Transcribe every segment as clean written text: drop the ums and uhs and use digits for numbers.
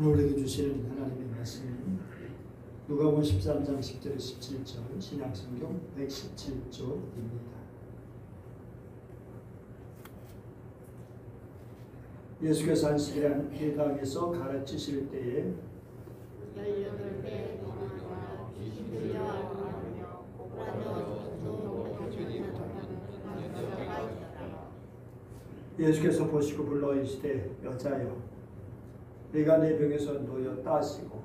오늘 우리에게 주시는 하나님의 말씀은 누가복음 13장 10절에서 17절 신약성경 117쪽입니다. 예수께서 안식일에 회당에서 가르치실 때에 18배 동안과 귀신들려 하며 고라도 예수께서 보시고 불러 이르시되 여자여 네가 내 병에서 놓여 따시고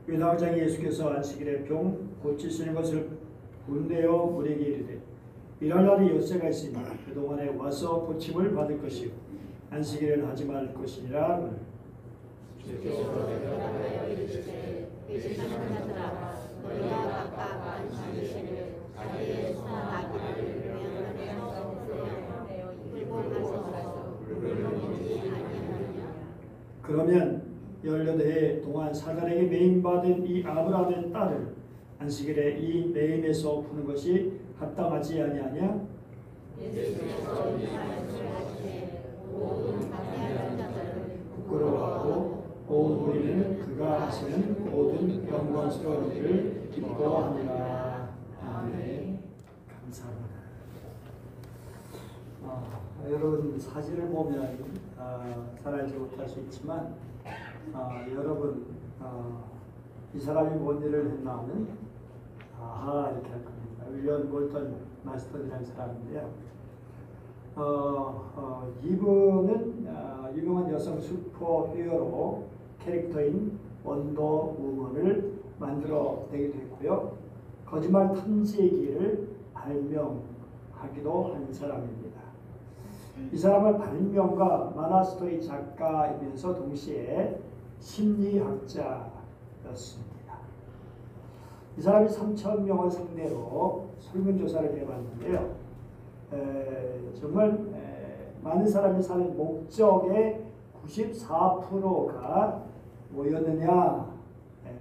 유다장이 예수께서 안식일에 병 고치시는 것을 본되어 우리에게 이르되 이런 날이 엿새가 있으니 그동안에 와서 고침을 받을 것이요 안식일에는 하지 말 것이니라. 주께서 대답하여 이르시되 배신하는 너희가 각각 안식일에 자기의 손아귀를 명하며 풀고 가서 물론이지 아니하느냐. 그러면 18해 동안 사단에게 매임받은 이 아브라함의 딸을 안식일에 이 매임에서 푸는 것이 합당하지 아니하냐? 예수께서 이 말씀하시되 모든 강대한 자들을 부끄러워하고 온 우리는 그가 하시는 모든 영광스러운 일을 기뻐하니라. 아멘. 감사합니다. 여러분 사진을 보면 잘 알지 못할 수 있지만 여러분 이 사람이 뭔 일을 했나 하면 아하 이렇게 할 겁니다. 윌리엄 볼턴 마스터라는 사람인데요. 이분은 유명한 여성 슈퍼히어로 캐릭터인 원더우먼을 만들어내기도 했고요. 거짓말 탐지의 길을 발명하기도 한 사람입니다. 이 사람은 발명가, 만화스토리 작가이면서 동시에 심리학자였습니다. 이 사람이 3,000명을 상대로 설문조사를 해봤는데요. 정말 많은 사람이 사는 목적의 94%가 뭐였느냐?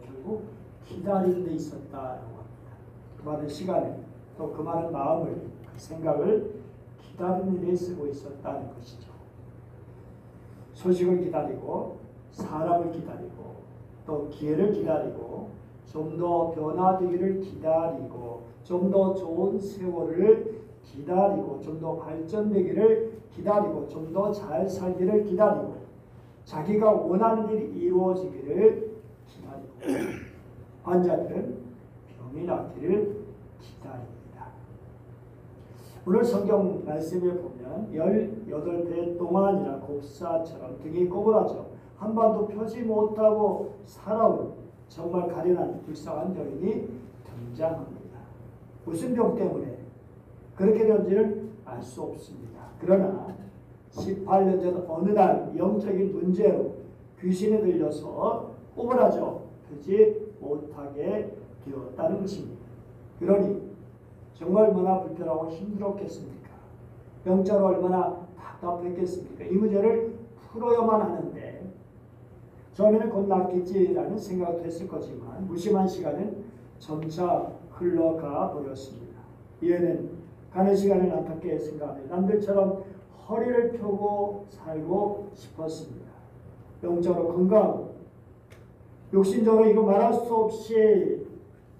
결국 기다리는 데 있었다라고 합니다. 그 많은 시간을 또 그 많은 마음을, 그 생각을 기다리는 데 쓰고 있었다는 것이죠. 소식을 기다리고 사람을 기다리고 또 기회를 기다리고 좀 더 변화되기를 기다리고 좀 더 좋은 세월을 기다리고 좀 더 발전되기를 기다리고 좀 더 잘 살기를 기다리고 자기가 원하는 일이 이루어지기를 기다리고 환자들은 병이 낫기를 기다립니다. 오늘 성경 말씀에 보면 18배 동안이라 곡사처럼 등이 꼬부라져 한 번도 펴지 못하고 살아온 정말 가련한 불쌍한 여인이 등장합니다. 무슨 병 때문에 그렇게 된지는 알 수 없습니다. 그러나 18년 전 어느 날 영적인 문제로 귀신에 들려서 꼬부라져 펴지 못하게 되었다는 것입니다. 그러니 정말 얼마나 불편하고 힘들었겠습니까? 영적으로 얼마나 답답했겠습니까? 이 문제를 풀어야만 하는데 처음에는 곧 낫겠지라는 생각도 했을 거지만 무심한 시간은 점차 흘러가 버렸습니다. 이에는 가는 시간을 안타깝게 생각하며 남들처럼 허리를 펴고 살고 싶었습니다. 영적으로 건강하고 육신적으로 이거 말할 수 없이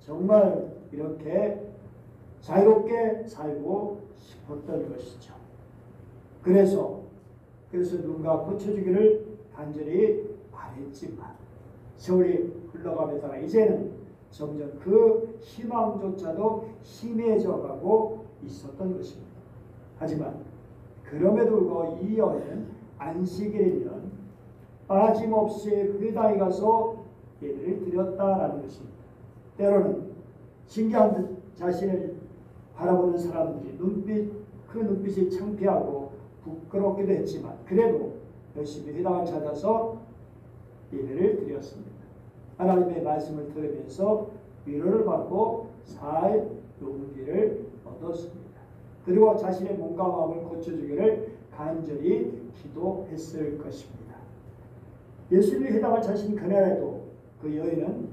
정말 이렇게 자유롭게 살고 싶었던 것이죠. 그래서 누군가 고쳐주기를 간절히 바랬지만 세월이 흘러가면서 이제는 점점 그 희망조차도 희미해져가고 있었던 것입니다. 하지만 그럼에도 불구하고 이 여인은 안식일이면 빠짐없이 회당에 가서 예배를 드렸다라는 것입니다. 때로는 신기한 듯 자신을 바라보는 사람들이 그 눈빛이 창피하고 부끄럽기도 했지만 그래도 열심히 회당을 찾아서 예배를 드렸습니다. 하나님의 말씀을 들으면서 위로를 받고 살 용기를 얻었습니다. 그리고 자신의 몸과 마음을 고쳐주기를 간절히 기도했을 것입니다. 예수님이 회당을 찾으신 그날에도 그 여인은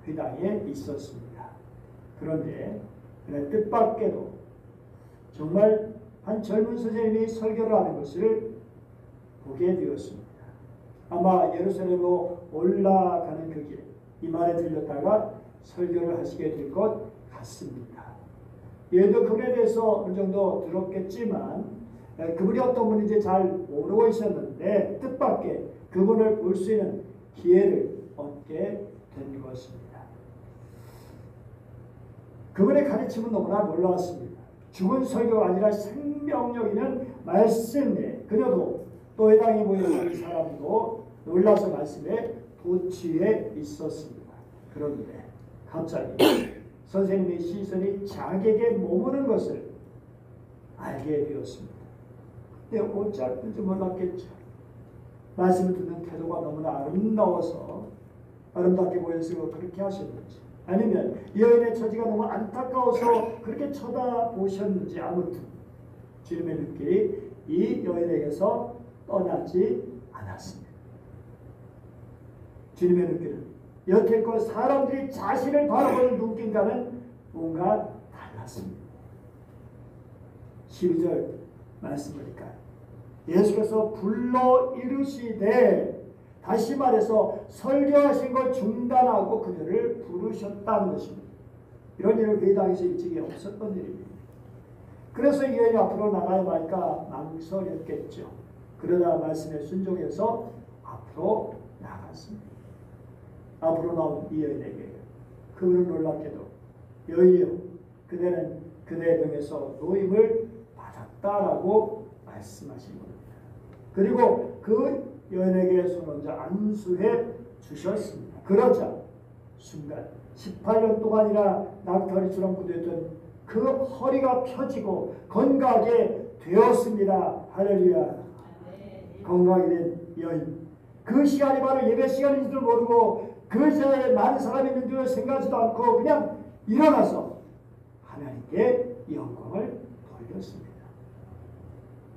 회당에 있었습니다. 그런데 뜻밖에도 정말 한 젊은 선생님이 설교를 하는 것을 보게 되었습니다. 아마 예루살렘으로 올라가는 그 길, 이 말에 들렸다가 설교를 하시게 될 것 같습니다. 얘도 그분에 대해서 어느 정도 들었겠지만 그분이 어떤 분인지 잘 모르고 있었는데 뜻밖의 그분을 볼 수 있는 기회를 얻게 된 것입니다. 그분의 가르침은 너무나 놀라웠습니다. 죽은 설교가 아니라 생명력 있는 말씀에 그녀도 또 해당이 모여있는 사람도 놀라서 말씀에 도취해 있었습니다. 그런데 갑자기 선생님의 시선이 자기에게 머무는 것을 알게 되었습니다. 근데 어찌할지 몰랐겠죠. 말씀을 듣는 태도가 너무나 아름다워서 아름답게 보여서 그렇게 하셨는지 아니면 여인의 처지가 너무 안타까워서 그렇게 쳐다보셨는지 아무튼 주님의 눈길이 이 여인에게서 떠나지 않았습니다. 주님의 눈길은 여태껏 사람들이 자신을 바라보는 눈길과는 뭔가 달랐습니다. 12절 말씀 보니까 예수께서 불러 이르시되 다시 말해서 설교하신 걸 중단하고 그녀를 부르셨다는 것입니다. 이런 일은 그 당시에 일찍이 없었던 일입니다. 그래서 이 여인이 앞으로 나가야 말까 망설였겠죠. 그러다 말씀에 순종해서 앞으로 나갔습니다. 앞으로 나온 이 여인에게 그분은 놀랍게도 여인이여 그대는 그대의 병에서 노임을 받았다라고 말씀하신 겁니다. 그리고 그 여인에게 손 얹어 안수해 주셨습니다. 그러자 순간 18년 동안이나 낙타리처럼 굳어있던 그 허리가 펴지고 건강하게 되었습니다. 할렐루야. 건강하게 된 여인. 그 시간이 바로 예배 시간인 줄 모르고 그 자리에 많은 사람이 있는 줄 생각하지도 않고 그냥 일어나서 하나님께 영광을 돌렸습니다.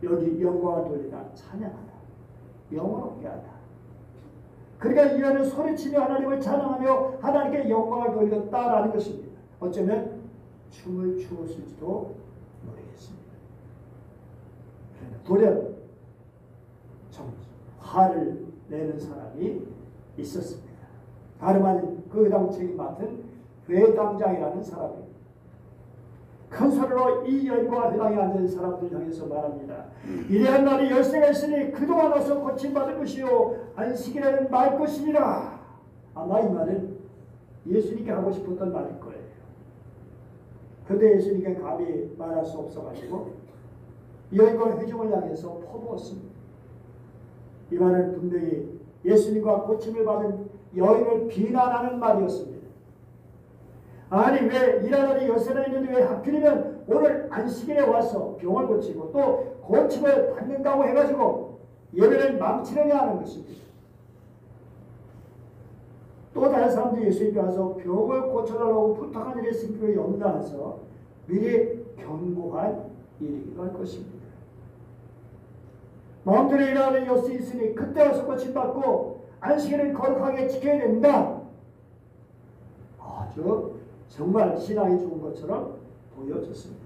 여기 영광을 돌리다 찬양하다. 영광롭게 하다. 그러니까 이 여인은 소리치며 하나님을 찬양하며 하나님께 영광을 돌렸다라는 것입니다. 어쩌면 춤을 추었을지도 모르겠습니다. 돌연 화를 내는 사람이 있었습니다. 다름 아닌 그 회당 책임 맡은 회당장이라는 사람입니다. 큰 소리로 이 여인과 회당에 앉은 사람들 향해서 말합니다. 이래한 날이 열쇠가 있으니 그동안 어서 고침받을 것이요 안식일에는 말 것이니라. 아마 이 말은 예수님께 하고 싶었던 말일 거예요. 그런데 예수님께 감히 말할 수 없어가지고 이 여인과 회중을 향해서 퍼부었습니다. 이 말은 분명히 예수님과 고침을 받은 여인을 비난하는 말이었습니다. 아니 왜 일하는 열쇠나 있는데 왜 하필이면 오늘 안식일에 와서 병을 고치고 또 고침을 받는다고 해가지고 예배를 망치려냐 하는 것입니다. 또 다른 사람들이 예수님께 와서 병을 고쳐달라고 부탁한 일이 있을 걸 염려해서 미리 경고한 일이기도 할 것입니다. 마음대로 일하는 여수 있으니 그때 와서 고침받고 안식일을 거룩하게 지켜야 된다. 아주 정말 신앙이 좋은 것처럼 보여졌습니다.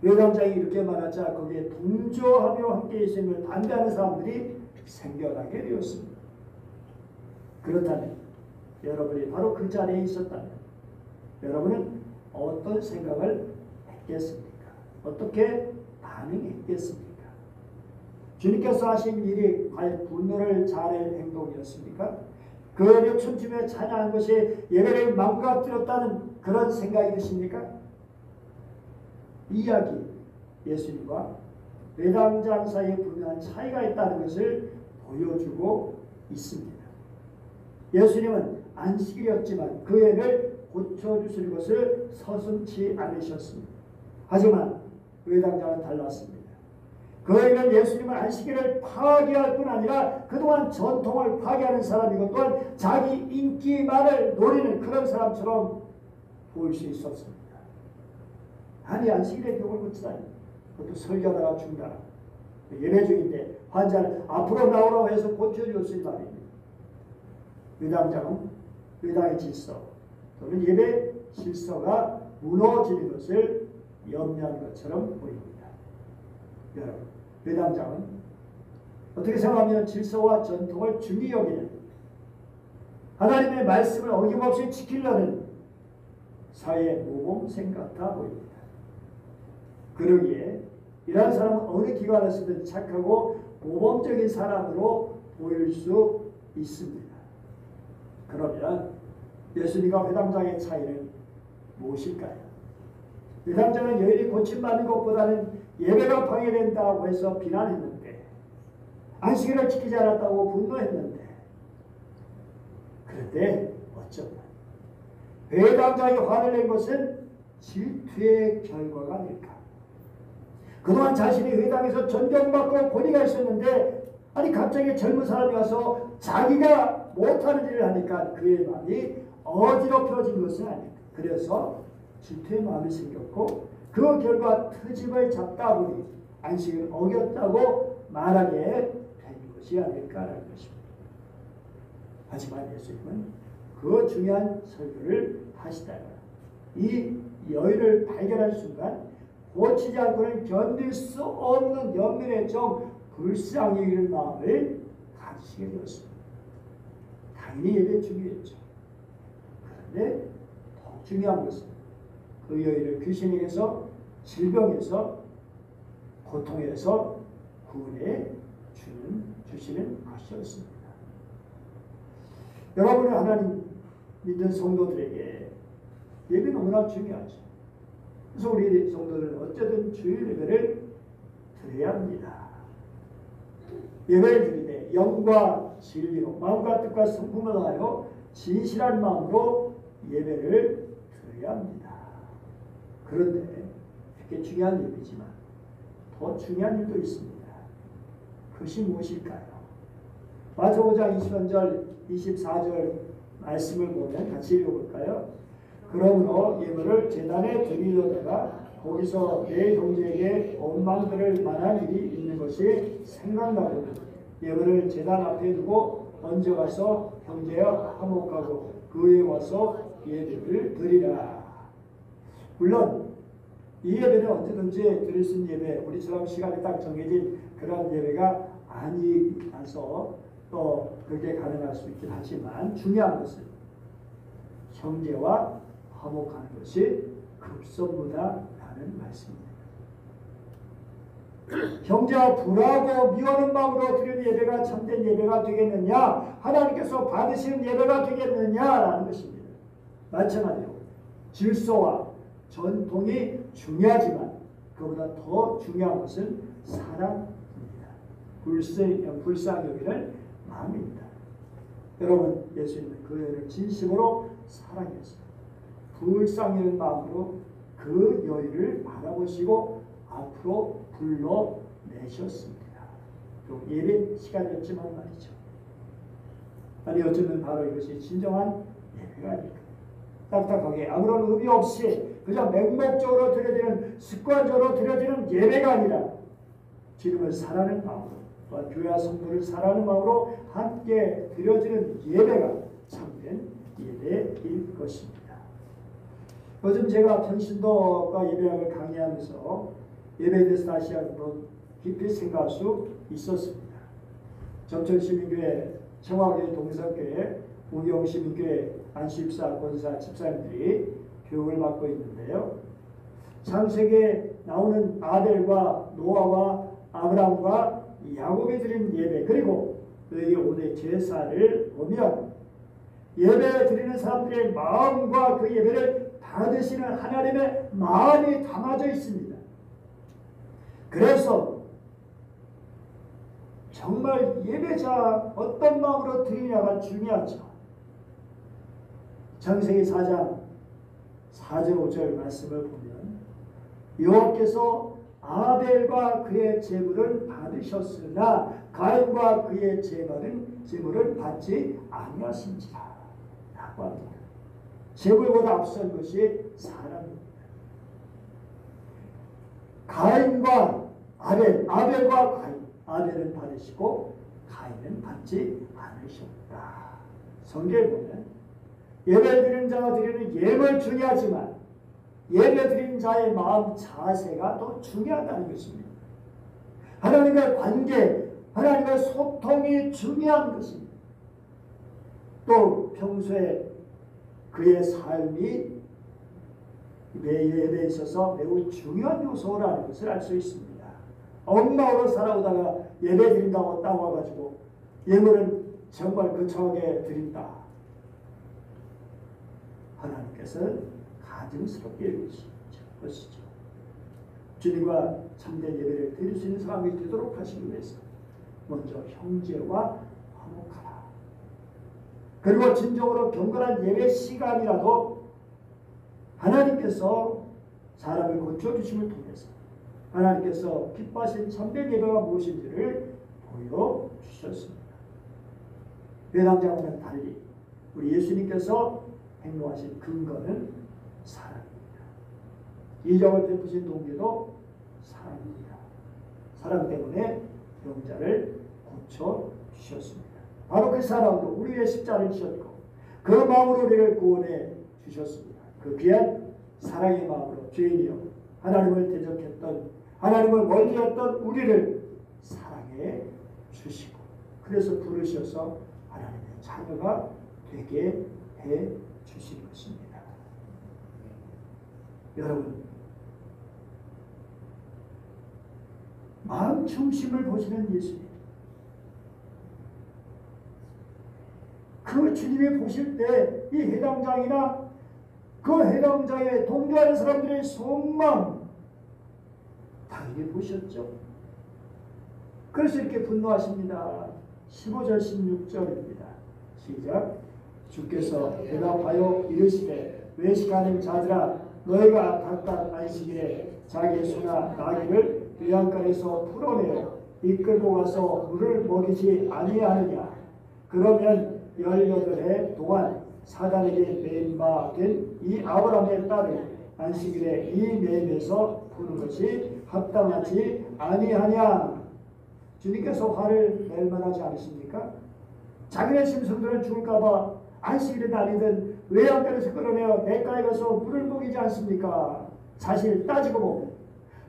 외담장이 이렇게 말하자 거기에 동조하며 함께 있음을 반대하는 사람들이 생겨나게 되었습니다. 그렇다면 여러분이 바로 그 자리에 있었다면 여러분은 어떤 생각을 했겠습니까? 어떻게 반응했겠습니까? 주님께서 하신 일이 과연 분노를 자아낼 행동이었습니까? 그 여인이 춤추며 찬양한 것이 예배를 망가뜨렸다는 그런 생각이 드십니까? 이 이야기 예수님과 외당장 사이에 분명한 차이가 있다는 것을 보여주고 있습니다. 예수님은 안식일이었지만 그 예를 고쳐주실 것을 서슴지 않으셨습니다. 하지만 외당장은 달랐습니다. 그 여인은 예수님은 안식일을 파괴할 뿐 아니라 그동안 전통을 파괴하는 사람이고 또한 자기 인기만을 노리는 그런 사람처럼 보일 수 있었습니다. 아니 안식일에 병을 고치다니 그것도 설교하다가 죽는다. 예배 중인데 환자를 앞으로 나오라고 해서 고쳐주었을 말입니다. 의당장은 의당의 질서 또는 예배 질서가 무너지는 것을 염려한 것처럼 보입니다. 여러분, 회당장은 어떻게 생각하면 질서와 전통을 중히 여기는 하나님의 말씀을 어김없이 지키려는 사회의 모범생 같아 보입니다. 그러기에 이러한 사람은 어느 기관에서든 착하고 모범적인 사람으로 보일 수 있습니다. 그러면 예수님과 회당장의 차이는 무엇일까요? 회당장은 여인이 고침받는 것보다는 예배가 방해된다고 해서 비난했는데, 안식일을 지키지 않았다고 분노했는데, 그런데 어쩌면 회당장이 화를 낸 것은 질투의 결과가 아닐까. 그동안 자신이 회당에서 존경받고 권위가 있었는데, 아니 갑자기 젊은 사람이 와서 자기가 못하는 일을 하니까 그의 마음이 어지럽혀진 것은 아닐까. 그래서 질투의 마음이 생겼고, 그 결과 트집을 잡다 보니 안식을 어겼다고 말하게 된 것이 아닐까라는 것입니다. 하지만 예수님은 그 중요한 설교를 하시다가 이 여인을 발견한 순간 고치지 않고는 견딜 수 없는 연민의 정 불쌍히 여기는 마음을 가지시게 되었습니다. 당연히 예배 중요했죠. 그런데 더 중요한 것은 그 여인을 귀신에게서, 질병에서, 고통에서 구원해 주시는 것이었습니다. 여러분의 하나님 믿는 성도들에게 예배는 너무나 중요하죠. 그래서 우리 성도들은 어쨌든 주일 예배를 드려야 합니다. 예배를 드리되 영과 진리로 마음과 뜻과 성품을 다하여 진실한 마음으로 예배를 드려야 합니다. 그런데 이렇게 중요한 일이지만 더 중요한 일도 있습니다. 그것이 무엇일까요? 마태복음 5장 20절 24절 말씀을 보면 같이 읽어볼까요? 그러므로 예물을 제단에 드리려다가 거기서 내 형제에게 원망들을 만한 일이 있는 것이 생각나거든 예물을 제단 앞에 두고 던져가서 형제여 화목하고 그에 와서 예배를 드리라. 물론 이 예배는 언제든지 드릴 수 있는 예배, 우리처럼 시간이 딱 정해진 그런 예배가 아니라서 또 그렇게 가능할 수 있긴 하지만 중요한 것은 형제와 화목하는 것이 급선무다라는 말씀입니다. 형제와 불하고 미워하는 마음으로 드리는 예배가 참된 예배가 되겠느냐, 하나님께서 받으시는 예배가 되겠느냐라는 것입니다. 마찬가지로 질서와 전통이 중요하지만 그보다 더 중요한 것은 사랑입니다. 불쌍히 여기는 마음입니다. 여러분, 예수님은 그 여인을 진심으로 사랑했어요. 불쌍히 여기는 마음으로 그 여인을 바라보시고 앞으로 불러내셨습니다. 예배 시간이었지만 말이죠. 아니 어쩌면 바로 이것이 진정한 예배가 아닐까. 딱딱하게 아무런 의미 없이 그냥 맹목적으로 드려지는, 습관적으로 드려지는 예배가 아니라 주님을 사랑하는 마음으로, 교회와 성도를 사랑하는 마음으로 함께 드려지는 예배가 참된 예배일 것입니다. 요즘 제가 평신도과 예배학을 강의하면서 예배에 대해서 다시 한번 깊이 생각할 수 있었습니다. 정천시민교회, 청와교회, 동성교회, 우경시민교회, 안식사, 권사, 집사님들이 교육을 받고 있는데요. 창세기에 나오는 아벨과 노아와 아브라함과 야곱이 드린 예배, 그리고 너희의 오늘 제사를 보면 예배 드리는 사람들의 마음과 그 예배를 받으시는 하나님의 마음이 담아져 있습니다. 그래서 정말 예배자 어떤 마음으로 드리냐가 중요하죠. 창세기 4장 4절 5절 말씀을 보면 여호와께서 아벨과 그의 제물을 받으셨으나 가인과 그의 제물을 받지 아니하신지라 라고 합니다. 제물보다 앞선 것이 사랑입니다. 가인과 아벨, 아벨과 가인, 아벨은 받으시고 가인은 받지 않으셨다. 성경에 보면 예배 드리는 자가 드리는 예물 중요하지만 예배 드리는 자의 마음 자세가 더 중요하다는 것입니다. 하나님과의 관계, 하나님과의 소통이 중요한 것입니다. 또 평소에 그의 삶이 예배에 있어서 매우 중요한 요소라는 것을 알 수 있습니다. 엉망으로 살아오다가 예배 드린다고 딱 와가지고 예물은 정말 거창하게 드린다. 하나님께서는 가증스럽게 여기시는 것이죠. 주님과 참된 예배를 드릴 수 있는 사람이 되도록 하시기 위해서 먼저 형제와 화목하라. 그리고 진정으로 경건한 예배 시간이라도 하나님께서 사람을 고쳐주심을 통해서 하나님께서 기뻐하신 참된 예배가 무엇인지를 보여주셨습니다. 회당장과는 달리 우리 예수님께서 행동하신 근거는 사랑입니다. 이적을 베푸신 동기도 사랑입니다. 사랑 때문에 병자를 고쳐주셨습니다. 바로 그 사랑으로 우리의 십자를 지셨고 그 마음으로 우리를 구원해 주셨습니다. 그 귀한 사랑의 마음으로 죄인이여 하나님을 대적했던 하나님을 멀리했던 우리를 사랑해 주시고 그래서 부르셔서 하나님의 자녀가 되게 해 주신 것입니다. 여러분 마음 중심을 보시는 예수님, 그 주님이 보실 때 이 해당장이나 그 해당장에 동조하는 사람들의 속마음 다르게 보셨죠. 그래서 이렇게 분노하십니다. 15절 16절입니다. 시작. 주께서 대답하여 이르시되 외식하는 자들아 너희가 각각 안식일에 자기 소나 나귀를 외양간에서 풀어내어 이끌고 가서 물을 먹이지 아니하느냐. 그러면 18해 동안 사단에게 매인 바 된 이 아브라함의 딸을 안식일에 이 매임에서 푸는 것이 합당하지 아니하냐. 주님께서 화를 낼 만하지 않으십니까? 자기네 짐승들은 죽을까봐 안식일에 다니든 외양간에서 끌어내어 냇가에 가서 물을 먹이지 않습니까? 사실 따지고 보면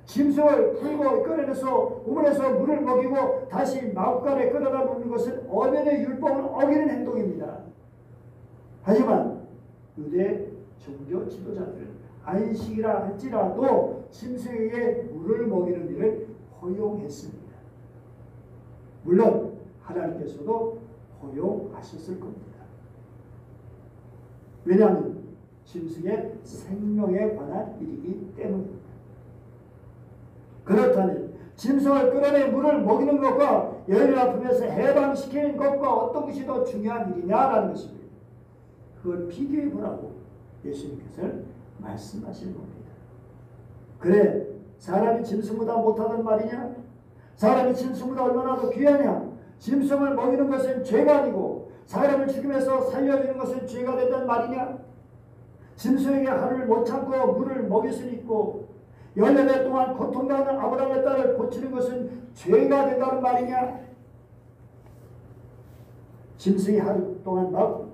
짐승을 풀고 끌어내서 우물에서 물을 먹이고 다시 마구간에 끌어다 놓는 것은 엄연의 율법을 어기는 행동입니다. 하지만 유대 종교 지도자들은 안식이라 할지라도 짐승에게 물을 먹이는 일을 허용했습니다. 물론 하나님께서도 허용하셨을 겁니다. 왜냐하면 짐승의 생명에 관한 일이기 때문입니다. 그렇다면 짐승을 끌어내 물을 먹이는 것과 여인을 아픔에서 해방시키는 것과 어떤 것이 더 중요한 일이냐라는 것입니다. 그걸 비교해 보라고 예수님께서는 말씀하시는 겁니다. 그래, 사람이 짐승보다 못하단 말이냐? 사람이 짐승보다 얼마나 더 귀하냐? 짐승을 먹이는 것은 죄가 아니고 사람을 죽임에서 살려주는 것은 죄가 된단 말이냐? 짐승에게 하루를 못 참고 물을 먹일 수 있고 18해 동안 고통당하는 아브라함의 딸을 고치는 것은 죄가 된다는 말이냐? 짐승이 하루 동안 막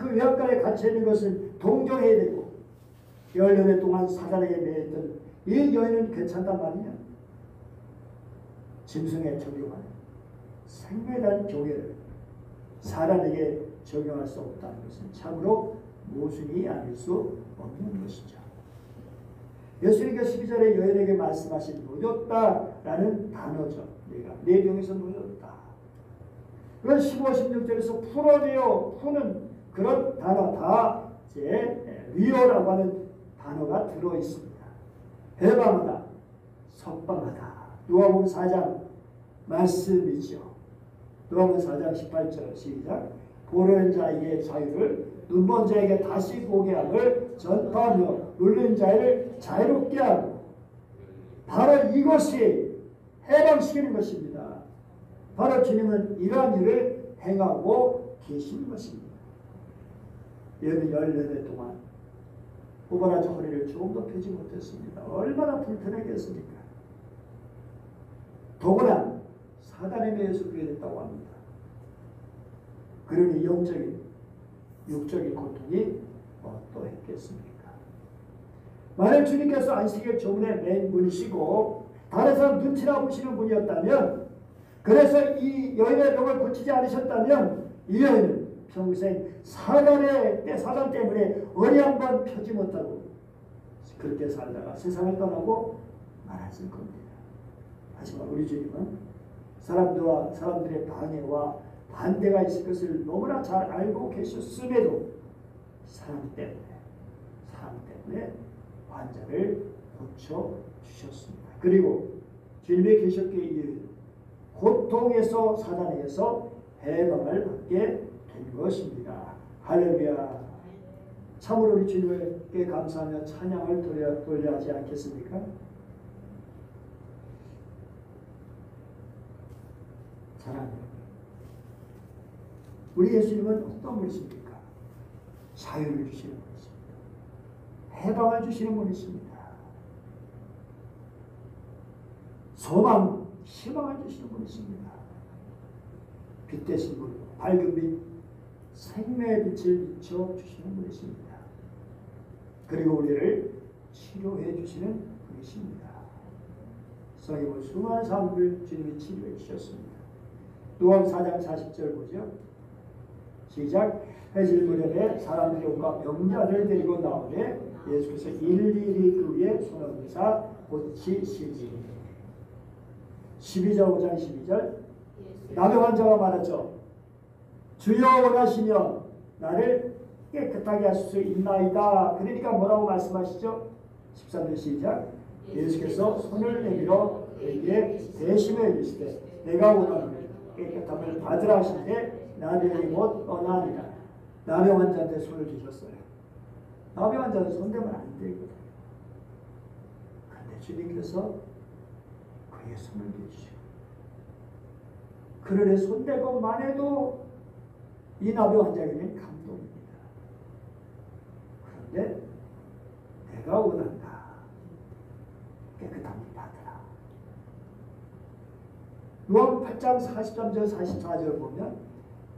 그 외양간에 갇혀있는 것은 동정해야 되고 18해 동안 사단에게 매였던 이 여인은 괜찮단 말이냐? 짐승에 적용하는 생명에 대한 교회를 사람에게 적용할 수 없다는 것은 참으로 모순이 아닐 수 없는 것이죠. 예수님께서 12절에 여인에게 말씀하신 놓였다라는 단어죠. 내가 내 병에서 놓였다. 그건 15, 16절에서 풀어내어 푸는 그런 단어 다 이제 위로라고 하는 단어가 들어있습니다. 해방하다, 석방하다. 누가복음 4장 말씀이죠. 누가복음 4장 18절 시작. 보는 자에게 자유를, 눈먼 자에게 다시 보게 함을 전파하며 눌린 자를 자유롭게 하고, 바로 이것이 해방시키는 것입니다. 바로 주님은 이러한 일을 행하고 계신 것입니다. 여러분 18해 동안 오바라지 허리를 조금도 펴지 못했습니다. 얼마나 불편했겠습니까? 더구나 사단에 매여서 그게 됐다고 합니다. 그러니 영적인, 육적인 고통이 어떠했겠습니까? 만약 주님께서 안식일 조문에 맨 분이시고 다른 사람 눈치나 보시는 분이었다면, 그래서 이 여인의 병을 고치지 않으셨다면 이 여인은 평생 사단 때문에 어리 한 번 펴지 못하고 그렇게 살다가 세상을 떠나고 말았을 겁니다. 하지만 우리 주님은 사람들의 방해와 반대가 있을 것을 너무나 잘 알고 계셨음에도 사람 때문에 환자를 고쳐주셨습니다. 그리고 주님의 계셨기에 이 고통에서 사단에게서 해방을 받게 된 것입니다. 할렐루야. 참으로 우리 주님께 감사하며 찬양을 돌려야 하지 않겠습니까? 사랑하는 우리 예수님은 어떤 분이십니까? 자유를 주시는 분이십니다. 해방을 주시는 분이십니다. 소망, 희망을 주시는 분이십니다. 빛 대신 분, 밝은 빛, 생명의 빛을 비춰주시는 분이십니다. 그리고 우리를 치료해 주시는 분이십니다. 성경은 수많은 사람들을 주님이 치료해 주셨습니다. 요한 4장 40절 보죠. 시작. 해질 무렵에 사람들이 온갖 병자를 데리고 나오되 예수께서 일일이 그 위에 손을 얹으사 고치시니. 12절 5장 12절 나병 환자가 말하죠. 주여 원하시면 나를 깨끗하게 하실 수 있나이다. 그러니까 뭐라고 말씀하시죠? 13절 시작. 예수께서 손을 내밀어 그에게 대심해 주시되 내가 원하노니 깨끗함을 받으라 하시되 나병이 못 떠나니라. 나병 환자한테 손을 주셨어요. 나병 환자는 손대면 안 되거든요. 그런데 주님께서 그의 손을 대주시고 그를 손대고만 해도 이 나병 환자에게는 감동입니다. 그런데 내가 원한다. 깨끗함을 받으라. 요한 8장 43절 44절 보면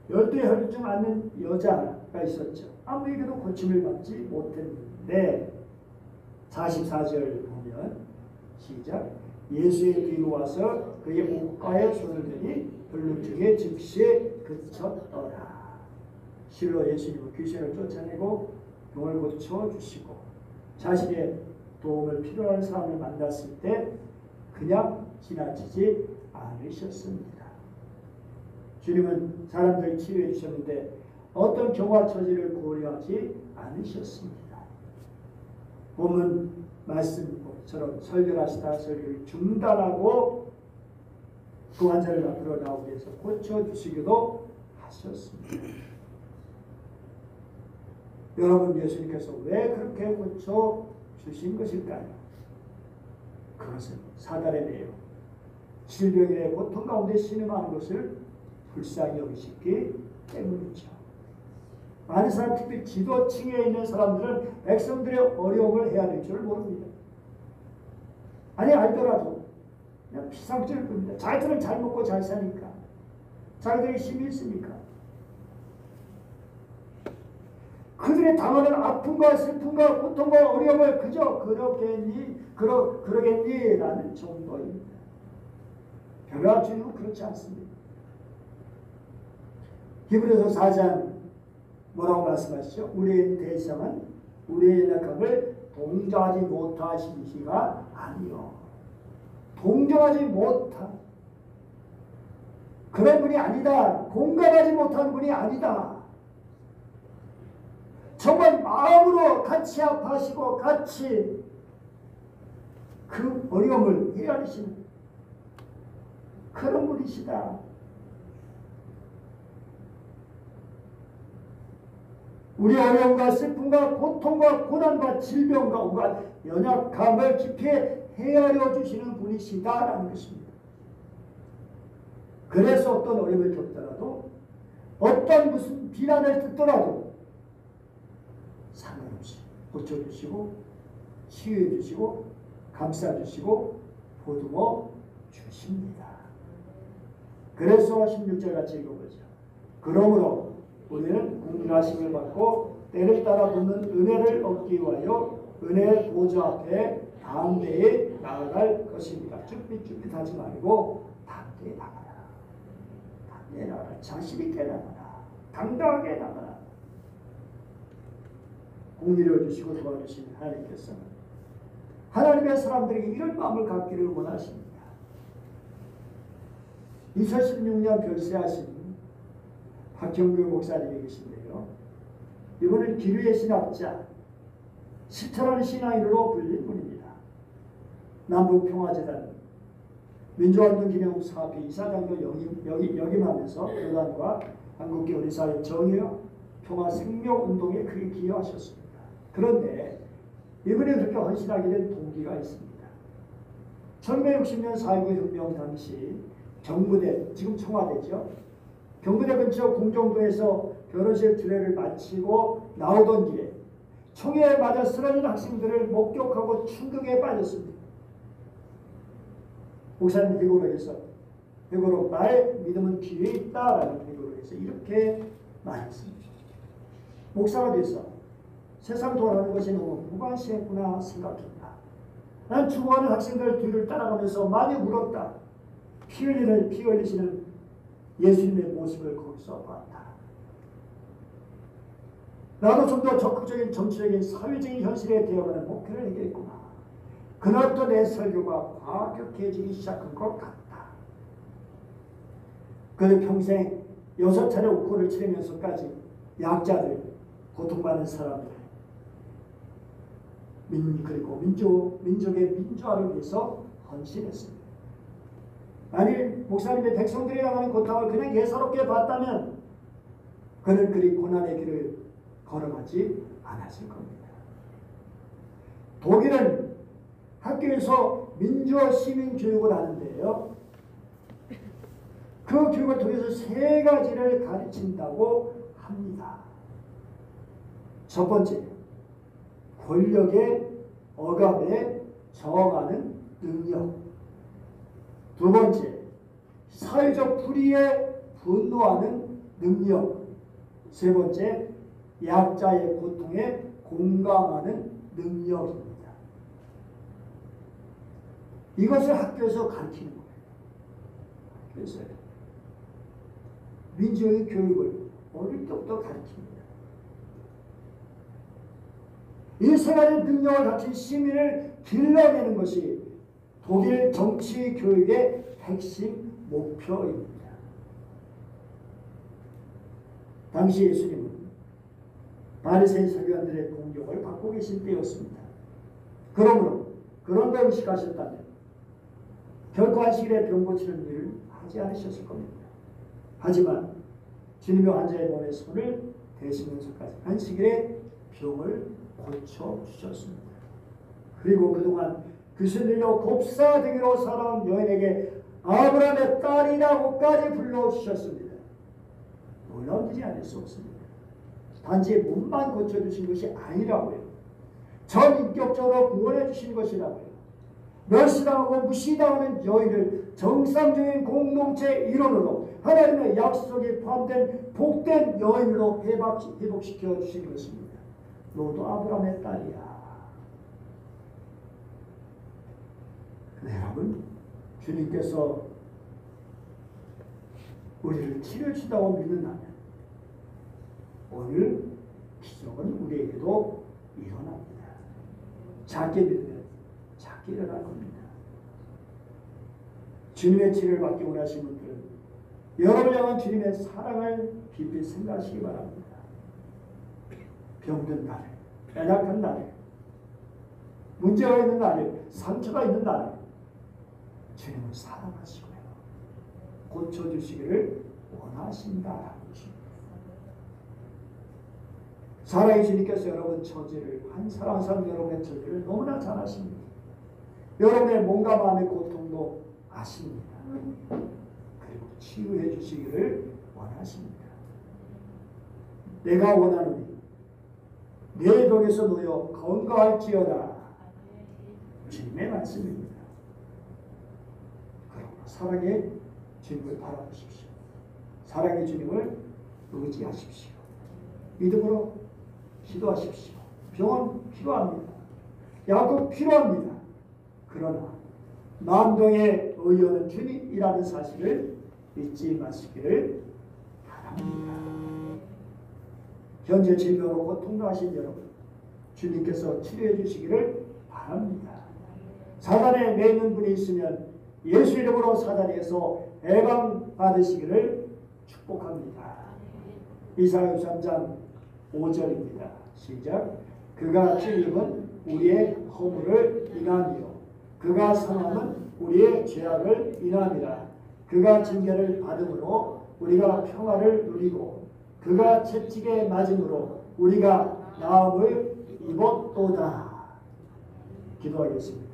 12의 혈육 중 않는 여자가 있었죠. 아무에게도 고침을 받지 못했는데 44절 보면 시작. 예수의 뒤로 와서 그의 옷가에 손을 대니 불능증에 즉시 그쳤더라. 실로 예수님은 귀신을 쫓아내고 병을 고쳐주시고 자신의 도움을 필요한 사람을 만났을 때 그냥 지나치지 않으셨습니다. 주님은 사람들을 치유해 주셨는데 어떤 경우와 처지를 고려하지 않으셨습니다. 본문 말씀처럼 설교하시다 설교를 중단하고 그 환자를 앞으로 나오게 해서 고쳐주시기도 하셨습니다. 여러분 예수님께서 왜 그렇게 고쳐주신 것일까요? 그것은 사단에 대해 질병의 고통 가운데 신음하는 것을 불쌍히 여기시기 때문이죠. 많은 사람, 특히 지도층에 있는 사람들은 백성들의 어려움을 헤아릴 줄 모릅니다. 아니 알더라도 그냥 피상적일 겁니다. 자기들은 잘 먹고 잘 사니까. 자기들이 힘이 있으니까. 그들이 당하는 아픔과 슬픔과 고통과 어려움을 그저 그러겠니? 라는 정도입니다. 별로 주님은 그렇지 않습니다. 히브리서 4장 뭐라고 말씀하시죠? 우리의 대상은 우리의 연약함을 동정하지 못하시니가 아니요. 동정하지 못한 그런 분이 아니다. 공감하지 못하는 분이 아니다. 정말 마음으로 같이 아파하시고 같이 그 어려움을 헤아리시는 그런 분이시다. 우리 어려움과 슬픔과 고통과 고난과 질병과 연약함을 깊이 헤아려 주시는 분이시다라는 것입니다. 그래서 어떤 어려움을 겪더라도 어떤 무슨 비난을 듣더라도 상관없이 고쳐주시고 치유해주시고 감싸주시고 보듬어 주십니다. 그래서 16절 같이 읽어보죠. 그러므로 우리는 국민하심을 받고 때를 따라 붙는 은혜를 얻기 위하여 은혜의 보좌 앞에 담대히 나아갈 것입니다. 쭈삣쭈삣하지 말고 담대히 나가라. 담대히 나가라. 자신 있게 나가라. 당당하게 나가라. 공의를 주시고 도와주신 하나님께서는 하나님의 사람들에게 이런 마음을 갖기를 원하십니다. 2016년 별세하신 박형규 목사님이 계신데요. 이분은 기류의 신학자, 시철한 신앙인으로 불린 분입니다. 남북평화재단 민주화운동 기념사업회 이사장도 역임하면서 교단과 한국교 우리사회 정의와 평화 생명운동에 크게 기여하셨습니다. 그런데 이분이 그렇게 헌신하게 된 동기가 있습니다. 1960년 4.19 혁명 당시 경부대, 지금 청와대죠. 경부대 근처 공정도에서 결혼식 주례를 마치고 나오던 길에 총에 맞아 쓰러진 학생들을 목격하고 충격에 빠졌습니다. 목사님 회고록에서 나의 믿음은 기회에 있다라는 회고록에서 이렇게 말했습니다. 목사가 돼서 세상 돌아가는 것이 너무 무관심했구나 생각했다. 난 죽어가는 학생들 뒤를 따라가면서 많이 울었다. 피 흘리시는 예수님의 모습을 거기서 봤다. 나도 좀 더 적극적인 정치적인 사회적인 현실에 대응하는 목표를 내겠구나. 그날부터 내 설교가 과격해지기 시작한 것 같다. 그는 평생 6차례 옥고를 치르면서까지 약자들, 고통받는 사람들, 그리고 민족의 민주화를 위해서 헌신했습니다. 만일 목사님의 백성들이 당하는 고통을 그냥 예사롭게 봤다면 그는 그리 고난의 길을 걸어가지 않았을 겁니다. 독일은 학교에서 민주화 시민 교육을 하는데요. 그 교육을 통해서 3가지를 가르친다고 합니다. 첫 번째, 권력의 억압에 저항하는 능력. 두 번째, 사회적 불의에 분노하는 능력. 세 번째, 약자의 고통에 공감하는 능력입니다. 이것을 학교에서 가르치는 거예요. 그래서 민주주의 교육을 어릴 때부터 가르칩니다. 이 세 가지 능력을 갖춘 시민을 길러내는 것이 독일 정치 교육의 핵심 목표입니다. 당시 예수님은 바리새인 서기관들의 공격을 받고 계신 때였습니다. 그러므로 그런 걸 의식하셨다면 결코 안식일에 병 고치는 일을 하지 않으셨을 겁니다. 하지만 주님의 환자의 몸에 손을 대시면서까지 안식일에 병을 고쳐주셨습니다. 그리고 그동안 귀신들로 곱사되기로 살아온 여인에게 아브라함의 딸이라고까지 불러주셨습니다. 놀라운 일이 아닐 수 없습니다. 단지 몸만 고쳐주신 것이 아니라고요. 전인격적으로 구원해 주신 것이라고요. 멸시당하고 무시당하는 여인을 정상적인 공동체 일원으로 하나님의 약속이 포함된 복된 여인으로 회복시켜 주신 것입니다. 너도 아브라함의 딸이야. 네, 여러분, 주님께서 우리를 치료해주다고 믿는다면 오늘 기적은 우리에게도 일어납니다. 작게 믿으면 작게 일어날 겁니다. 주님의 치료를 받기 원하시는 분들은 여러분을 향한 주님의 사랑을 깊이 생각하시기 바랍니다. 병든 날에, 연약한 날에, 문제가 있는 날에, 상처가 있는 날에 주님을 사랑하시고요. 고쳐주시기를 원하신다라는 것입니다. 사랑의 주님께서 여러분 처지를, 한 사람 한 사람 여러분의 처지를 너무나 잘 아십니다. 여러분의 몸과 마음의 고통도 아십니다. 그리고 치유해 주시기를 원하십니다. 내가 원하노니 내 병에서 놓여 건강할지어다. 주님의 말씀입니다. 그러나 사랑의 주님을 바라보십시오. 사랑의 주님을 의지하십시오. 믿음으로 기도하십시오. 병원 필요합니다. 약국 필요합니다. 그러나 만병의 의원은 주님이라는 사실을 잊지 마시기를 바랍니다. 현재 질병으로 고통당하신 여러분, 주님께서 치료해 주시기를 바랍니다. 사단에 매이는 분이 있으면 예수 이름으로 사단에서 해방받으시기를 축복합니다. 이사야 3장 5절입니다. 시작. 그가 찔림은 우리의 허물을 인하며 그가 상함은 우리의 죄악을 인함이라. 그가 징계를 받음으로 우리가 평화를 누리고 그가 채찍에 맞음으로 우리가 나음을 입었도다. 기도하겠습니다.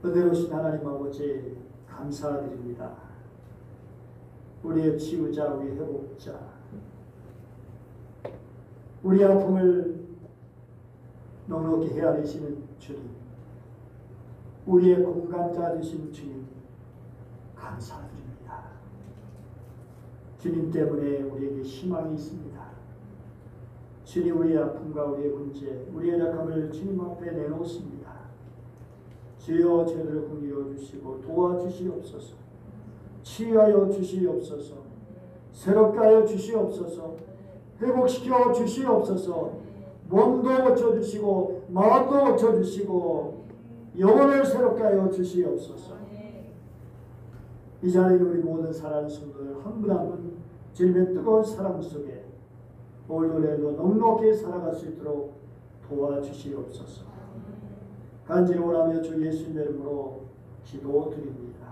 은혜로우신 하나님 아버지 감사드립니다. 우리의 치유자, 우리 회복자, 우리 아픔을 넉넉히 헤아리시는 주님, 우리의 공감자 되신 주님 감사드립니다. 주님 때문에 우리에게 희망이 있습니다. 주님, 우리의 아픔과 우리의 문제, 우리의 약함을 주님 앞에 내놓습니다. 주여 저희를 긍휼히 주시고 도와주시옵소서. 치유하여 주시옵소서. 새롭게 하여 주시옵소서. 회복시켜 주시옵소서. 몸도 고쳐주시고 마음도 고쳐주시고 영혼을 새롭게 하여 주시옵소서. 이 자리에 우리 모든 사랑하는 성도들 한 분 한 분 주님의 뜨거운 사랑 속에 오늘에도 넉넉히 살아갈 수 있도록 도와주시옵소서. 간절히 원하며 주 예수님의 이름으로 기도드립니다.